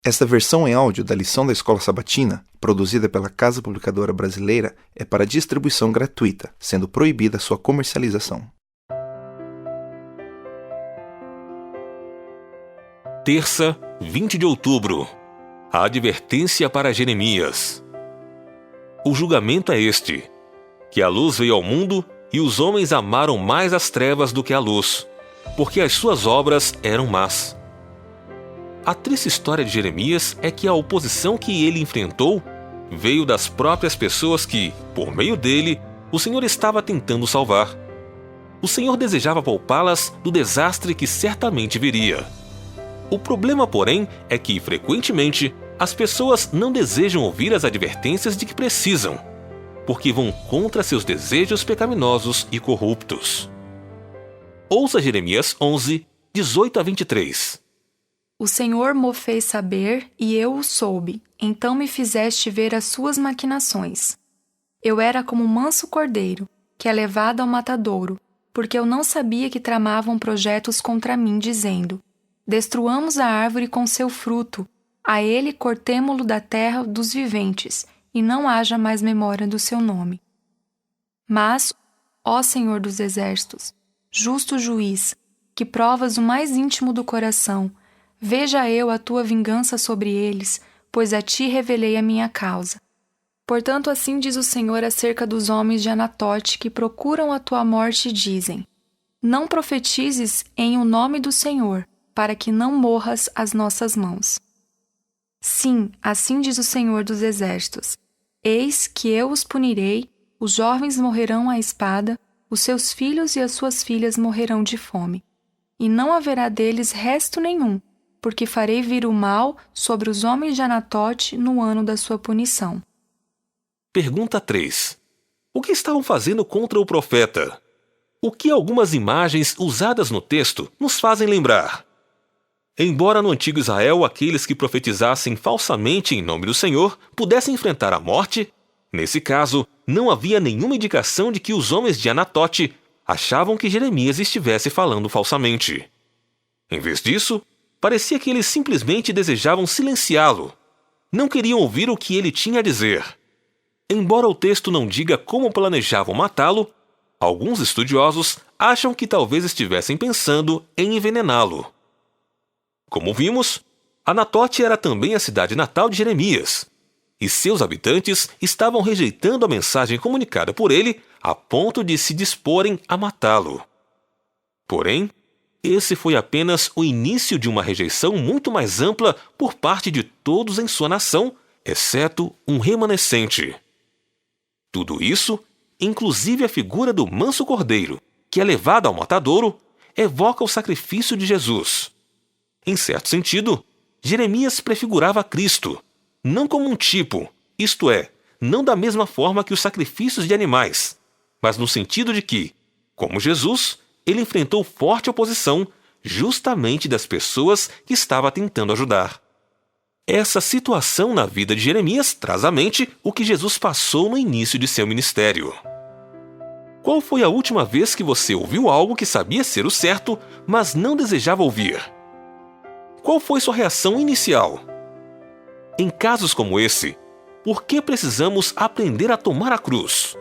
Esta versão em áudio da lição da Escola Sabatina, produzida pela Casa Publicadora Brasileira, é para distribuição gratuita, sendo proibida sua comercialização. Terça, 20 de outubro. A advertência para Jeremias. O julgamento é este, que a luz veio ao mundo e os homens amaram mais as trevas do que a luz, porque as suas obras eram más. A triste história de Jeremias é que a oposição que ele enfrentou veio das próprias pessoas que, por meio dele, o Senhor estava tentando salvar. O Senhor desejava poupá-las do desastre que certamente viria. O problema, porém, é que, frequentemente, as pessoas não desejam ouvir as advertências de que precisam, porque vão contra seus desejos pecaminosos e corruptos. Ouça Jeremias 11, 18 a 23. O Senhor mo fez saber, e eu o soube, então me fizeste ver as suas maquinações. Eu era como um manso cordeiro, que é levado ao matadouro, porque eu não sabia que tramavam projetos contra mim, dizendo: destruamos a árvore com seu fruto, a ele cortemo-lo da terra dos viventes, e não haja mais memória do seu nome. Mas, ó Senhor dos exércitos, justo juiz, que provas o mais íntimo do coração, veja eu a tua vingança sobre eles, pois a ti revelei a minha causa. Portanto, assim diz o Senhor acerca dos homens de Anatote que procuram a tua morte e dizem: não profetizes em o nome do Senhor, para que não morras às nossas mãos. Sim, assim diz o Senhor dos exércitos: eis que eu os punirei, os jovens morrerão à espada, os seus filhos e as suas filhas morrerão de fome. E não haverá deles resto nenhum, porque farei vir o mal sobre os homens de Anatote no ano da sua punição. Pergunta 3. O que estavam fazendo contra o profeta? O que algumas imagens usadas no texto nos fazem lembrar? Embora no antigo Israel aqueles que profetizassem falsamente em nome do Senhor pudessem enfrentar a morte, nesse caso não havia nenhuma indicação de que os homens de Anatote achavam que Jeremias estivesse falando falsamente. Em vez disso, parecia que eles simplesmente desejavam silenciá-lo. Não queriam ouvir o que ele tinha a dizer. Embora o texto não diga como planejavam matá-lo, alguns estudiosos acham que talvez estivessem pensando em envenená-lo. Como vimos, Anatote era também a cidade natal de Jeremias, e seus habitantes estavam rejeitando a mensagem comunicada por ele a ponto de se disporem a matá-lo. Porém, esse foi apenas o início de uma rejeição muito mais ampla por parte de todos em sua nação, exceto um remanescente. Tudo isso, inclusive a figura do manso cordeiro, que é levado ao matadouro, evoca o sacrifício de Jesus. Em certo sentido, Jeremias prefigurava Cristo, não como um tipo, isto é, não da mesma forma que os sacrifícios de animais, mas no sentido de que, como Jesus, ele enfrentou forte oposição justamente das pessoas que estava tentando ajudar. Essa situação na vida de Jeremias traz à mente o que Jesus passou no início de seu ministério. Qual foi a última vez que você ouviu algo que sabia ser o certo, mas não desejava ouvir? Qual foi sua reação inicial? Em casos como esse, por que precisamos aprender a tomar a cruz?